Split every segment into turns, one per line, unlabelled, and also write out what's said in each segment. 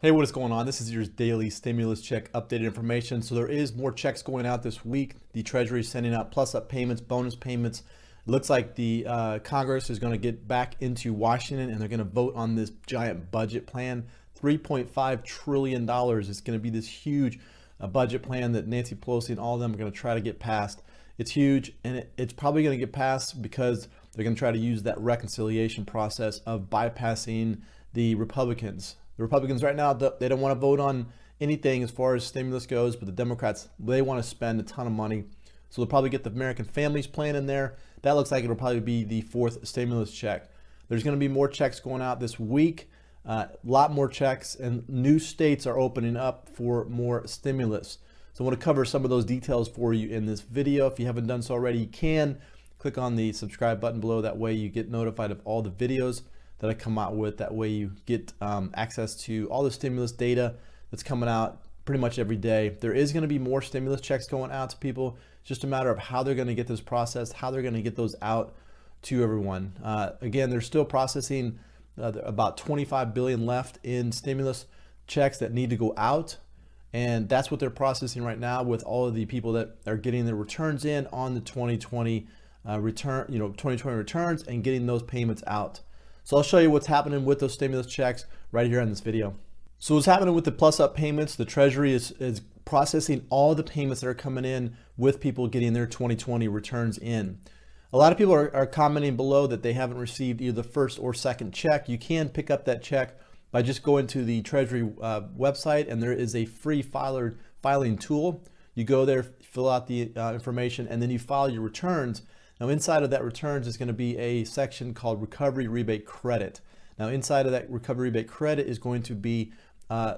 Hey, what is going on? This is your daily stimulus check updated information. So there is more checks going out this week. The Treasury is sending out plus up payments, bonus payments. It looks like the Congress is going to get back into Washington and they're going to vote on this giant budget plan. $3.5 trillion is going to be this huge budget plan that Nancy Pelosi and all of them are going to try to get passed. It's huge, and it's probably going to get passed because they're going to try to use that reconciliation process of bypassing the Republicans. The Republicans right now, they don't want to vote on anything as far as stimulus goes, but the Democrats, they want to spend a ton of money. So they'll probably get the American Families Plan in there. That looks like it'll probably be the fourth stimulus check. There's going to be more checks going out this week, a lot more checks, and new states are opening up for more stimulus. So I want to cover some of those details for you in this video. If you haven't done so already, you can click on the subscribe button below. That way you get notified of all the videos that I come out with. That way you get access to all the stimulus data that's coming out pretty much every day. There is going to be more stimulus checks going out to people. It's just a matter of how they're going to get this processed, how they're going to get those out to everyone. Again, they're still processing about 25 billion left in stimulus checks that need to go out. And that's what they're processing right now with all of the people that are getting their returns in on the 2020 2020 returns and getting those payments out. So I'll show you what's happening with those stimulus checks right here in this video. So what's happening with the plus up payments, the Treasury is processing all the payments that are coming in with people getting their 2020 returns in. A lot of people are commenting below that they haven't received either the first or second check. You can pick up that check by just going to the Treasury website, and there is a free filing tool. You go there, fill out the information, and then you file your returns. Now inside of that returns is going to be a section called Recovery Rebate Credit. Now inside of that Recovery Rebate Credit is going to be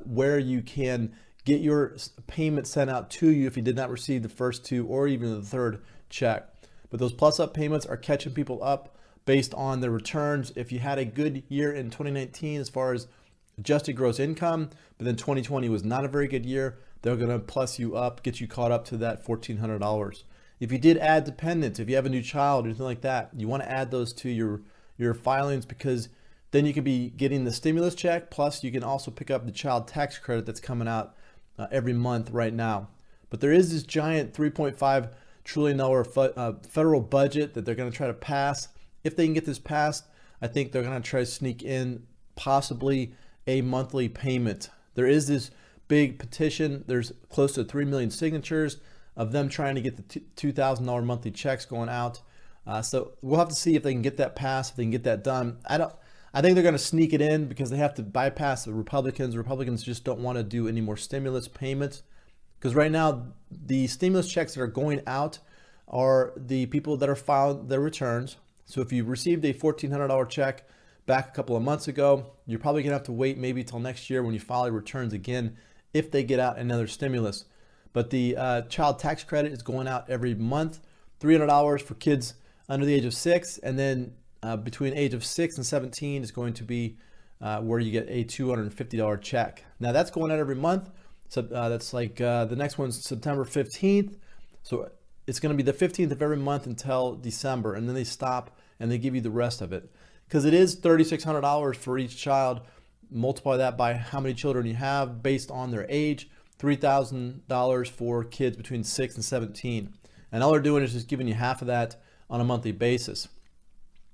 where you can get your payment sent out to you if you did not receive the first two or even the third check. But those plus up payments are catching people up based on their returns. If you had a good year in 2019 as far as adjusted gross income, but then 2020 was not a very good year, they're going to plus you up, get you caught up to that $1,400. If you did add dependents, if you have a new child or anything like that, you want to add those to your filings, because then you could be getting the stimulus check, plus you can also pick up the child tax credit that's coming out every month right now. But there is this giant $3.5 trillion federal budget that they're going to try to pass. If they can get this passed, I think they're going to try to sneak in possibly a monthly payment. There is this big petition. There's close to 3 million signatures of them trying to get the $2,000 monthly checks going out. So we'll have to see if they can get that passed, if they can get that done. I think they're going to sneak it in because they have to bypass the Republicans. The Republicans just don't want to do any more stimulus payments, because right now the stimulus checks that are going out are the people that are filing their returns. So if you received a $1,400 check back a couple of months ago, you're probably going to have to wait maybe till next year when you file your returns again if they get out another stimulus. But the child tax credit is going out every month, $300 for kids under the age of 6, and then between age of 6 and 17 is going to be where you get a $250 check. Now that's going out every month. So that's like the next one's September 15th. So it's going to be the 15th of every month until December, and then they stop and they give you the rest of it. Because it is $3,600 for each child. Multiply that by how many children you have based on their age. $3,000 for kids between 6 and 17. And all they're doing is just giving you half of that on a monthly basis.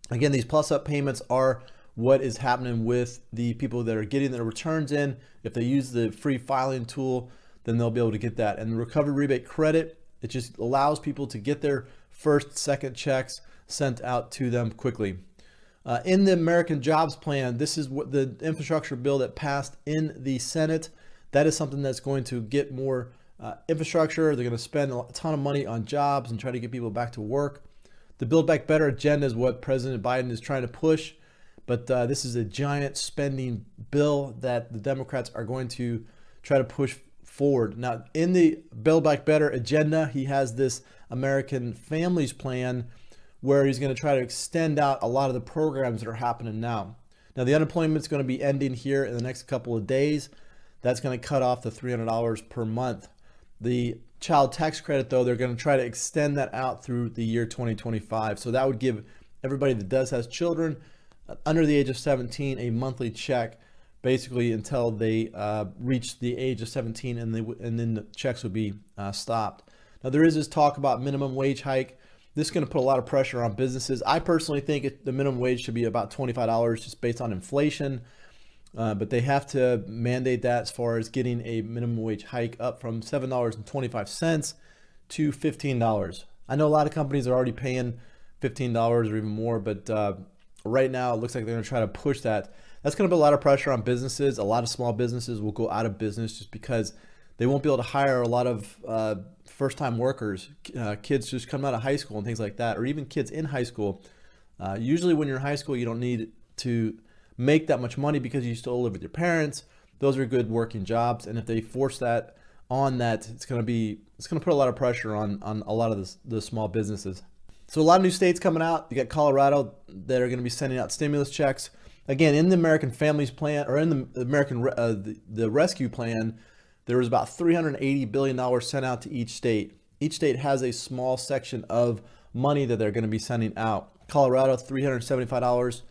Again, these plus up payments are what is happening with the people that are getting their returns in. If they use the free filing tool, then they'll be able to get that. And the Recovery Rebate Credit, it just allows people to get their first, second checks sent out to them quickly. In the American Jobs Plan, this is what the infrastructure bill that passed in the Senate. That is something that's going to get more infrastructure. They're going to spend a ton of money on jobs and try to get people back to work. The Build Back Better agenda is what President Biden is trying to push. But this is a giant spending bill that the Democrats are going to try to push forward. Now, in the Build Back Better agenda, he has this American Families Plan where he's going to try to extend out a lot of the programs that are happening now. Now, the unemployment is going to be ending here in the next couple of days. That's going to cut off the $300 per month. The child tax credit, though, they're going to try to extend that out through the year 2025. So that would give everybody that has children under the age of 17 a monthly check basically until they reach the age of 17, and then the checks would be stopped. Now there is this talk about minimum wage hike. This is going to put a lot of pressure on businesses. I personally think the minimum wage should be about $25 just based on inflation. But they have to mandate that as far as getting a minimum wage hike up from $7.25 to $15. I know a lot of companies are already paying $15 or even more, but right now it looks like they're going to try to push that. That's going to put a lot of pressure on businesses. A lot of small businesses will go out of business just because they won't be able to hire a lot of first-time workers, kids just coming out of high school and things like that, or even kids in high school. Usually when you're in high school, you don't need to make that much money because you still live with your parents. Those are good working jobs, and if they force that on that, it's going to put a lot of pressure on a lot of the small businesses. So a lot of new states coming out. You got Colorado that are going to be sending out stimulus checks. Again, in the American Families Plan, or in the American the Rescue Plan, there was about $380 billion sent out to each state. Each state has a small section of money that they're going to be sending out. Colorado, $375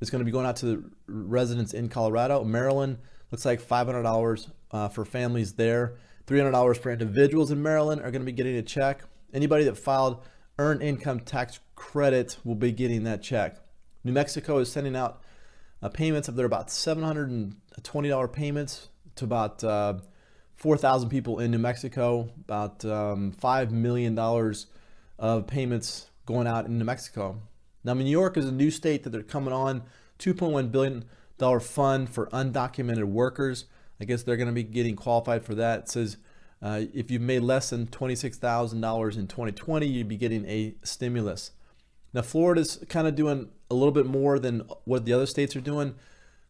is going to be going out to the residents in Colorado. Maryland looks like $500 for families there. $300 for individuals in Maryland are going to be getting a check. Anybody that filed earned income tax credit will be getting that check. New Mexico is sending out payments of their about $720 payments to about 4,000 people in New Mexico, about $5 million of payments going out in New Mexico. Now, New York is a new state that they're coming on, $2.1 billion fund for undocumented workers. I guess they're going to be getting qualified for that. It says if you've made less than $26,000 in 2020, you'd be getting a stimulus. Now, Florida's kind of doing a little bit more than what the other states are doing.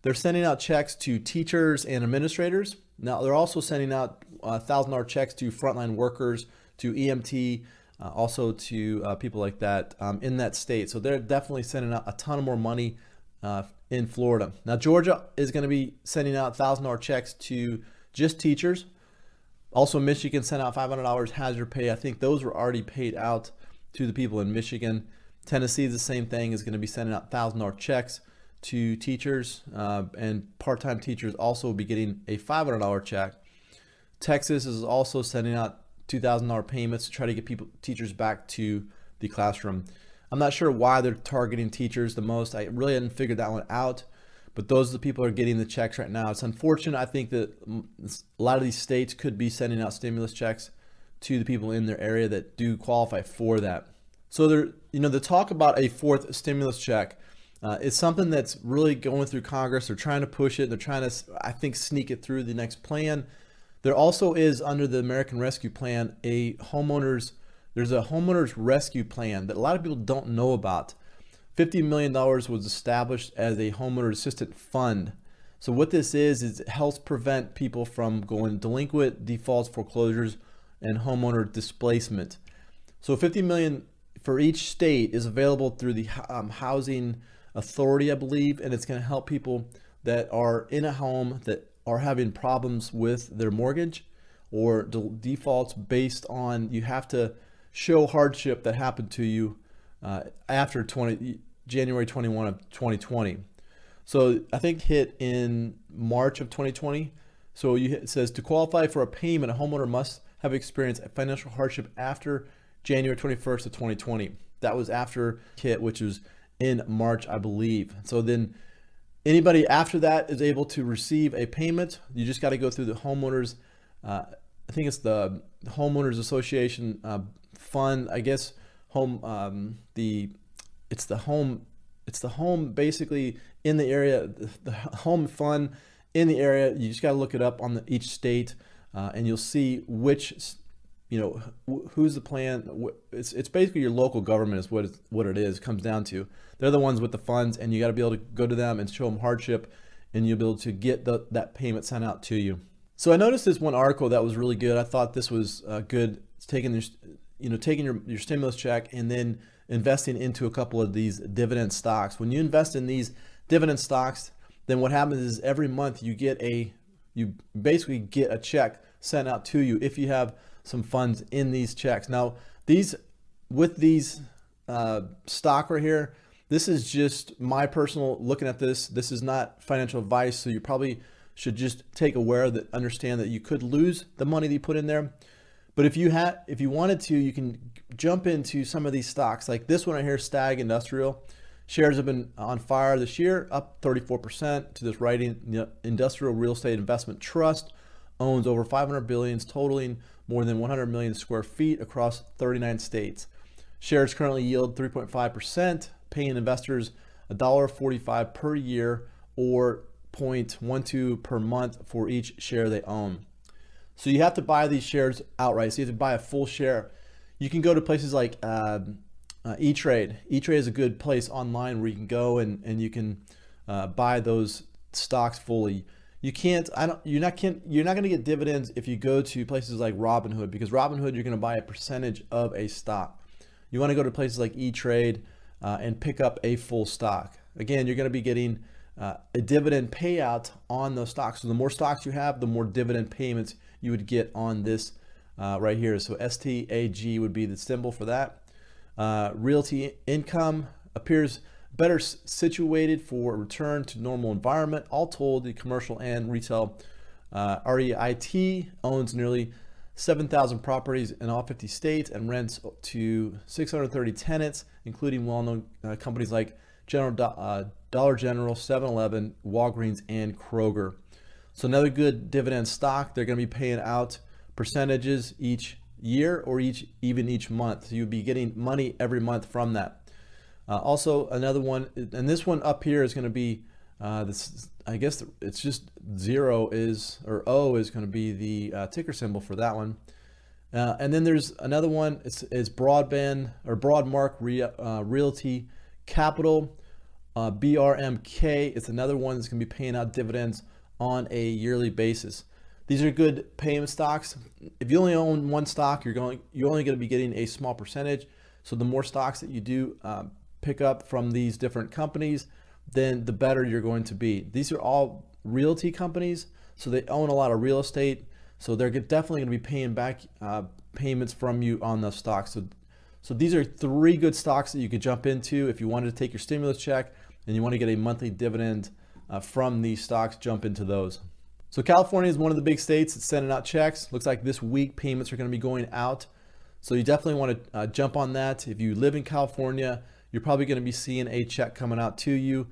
They're sending out checks to teachers and administrators. Now, they're also sending out $1,000 checks to frontline workers, to EMT, also to people like that in that state. So they're definitely sending out a ton more money in Florida. Now, Georgia is going to be sending out $1,000 checks to just teachers. Also, Michigan sent out $500 hazard pay. I think those were already paid out to the people in Michigan. Tennessee is the same thing, is going to be sending out $1,000 checks to teachers, and part-time teachers also will be getting a $500 check. Texas is also sending out $2,000 payments to try to get teachers back to the classroom. I'm not sure why they're targeting teachers the most. I really hadn't figured that one out, but those are the people who are getting the checks right now. It's unfortunate. I think that a lot of these states could be sending out stimulus checks to the people in their area that do qualify for that. So the talk about a fourth stimulus check is something that's really going through Congress. They're trying to push it. They're trying to, I think, sneak it through the next plan. There also is, under the American Rescue Plan, there's a homeowners rescue plan that a lot of people don't know about. $50 million was established as a homeowner assistance fund. So what this is it helps prevent people from going delinquent, defaults, foreclosures, and homeowner displacement. So $50 million for each state is available through the housing authority, I believe, and it's going to help people that are in a home that are having problems with their mortgage or defaults based on you have to show hardship that happened to you after January 21 of 2020. So I think hit in March of 2020. So it says to qualify for a payment, a homeowner must have experienced a financial hardship after January 21st of 2020. That was after hit, which was in March, I believe. So then anybody after that is able to receive a payment. You just got to go through the homeowners. I think it's the homeowners association fund. I guess it's the home basically in the area. The home fund in the area. You just got to look it up on each state, and you'll see which. Who's the plan. It's basically your local government is what it is. It comes down to. They're the ones with the funds, and you got to be able to go to them and show them hardship, and you'll be able to get that payment sent out to you. So I noticed this one article that was really good. I thought this was good. It's taking your stimulus check and then investing into a couple of these dividend stocks. When you invest in these dividend stocks, then what happens is every month you basically get a check sent out to you if you have some funds in these checks. Now, these stock right here, This is just my personal looking at this. This is not financial advice, so you probably should just take aware that understand that you could lose the money that you put in there. But if you wanted to, you can jump into some of these stocks. Like this one right here, Stag Industrial. Shares have been on fire this year, up 34% to this Writing Industrial Real Estate Investment Trust. Owns over 500 billions, totaling more than 100 million square feet across 39 states. Shares currently yield 3.5%, paying investors $1.45 per year or 0.12 per month for each share they own. So you have to buy these shares outright. So you have to buy a full share. You can go to places like E-Trade. E-Trade is a good place online where you can go and you can buy those stocks fully. You're not going to get dividends if you go to places like Robinhood, because Robinhood, you're going to buy a percentage of a stock. You want to go to places like E-Trade and pick up a full stock. Again, you're going to be getting a dividend payout on those stocks. So the more stocks you have, the more dividend payments you would get on this right here. So STAG would be the symbol for that. Realty Income appears better situated for a return to normal environment. All told, the commercial and retail REIT owns nearly 7,000 properties in all 50 states and rents to 630 tenants, including well-known companies like Dollar General, 7-Eleven, Walgreens, and Kroger. So another good dividend stock. They're going to be paying out percentages each year or even each month. So you'll be getting money every month from that. Also another one, and this one up here is going to be this. I guess it's just O is going to be the ticker symbol for that one. And then there's another one. It's Broadmark Realty Capital, BRMK. It's another one that's going to be paying out dividends on a yearly basis. These are good payment stocks. If you only own one stock, you're only going to be getting a small percentage. So the more stocks that you do pick up from these different companies, then the better you're going to be. These are all realty companies, so they own a lot of real estate. So they're definitely going to be paying back payments from you on those stocks. So these are three good stocks that you could jump into if you wanted to take your stimulus check and you want to get a monthly dividend from these stocks. Jump into those. So California is one of the big states that's sending out checks. Looks like this week payments are going to be going out. So you definitely want to jump on that. If you live in California, you're probably going to be seeing a check coming out to you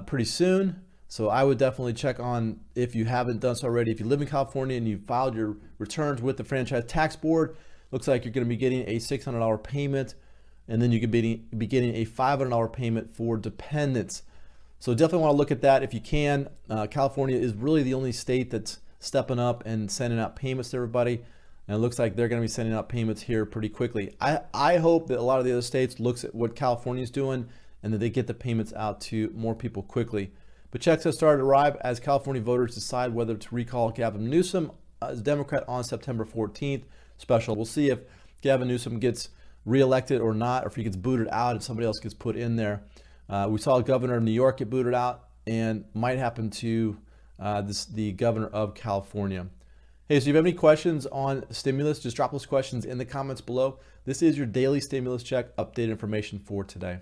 pretty soon. So I would definitely check on, if you haven't done so already, if you live in California and you filed your returns with the Franchise Tax Board, looks like you're going to be getting a $600 payment, and then you could be getting a $500 payment for dependents. So definitely want to look at that if you can. California is really the only state that's stepping up and sending out payments to everybody. And it looks like they're going to be sending out payments here pretty quickly. I hope that a lot of the other states looks at what California is doing and that they get the payments out to more people quickly. But checks have started to arrive as California voters decide whether to recall Gavin Newsom as Democrat on September 14th. Special. We'll see if Gavin Newsom gets reelected or not, or if he gets booted out and somebody else gets put in there. We saw a governor of New York get booted out, and might happen to the governor of California. Hey, so if you have any questions on stimulus, just drop those questions in the comments below. This is your daily stimulus check updated information for today.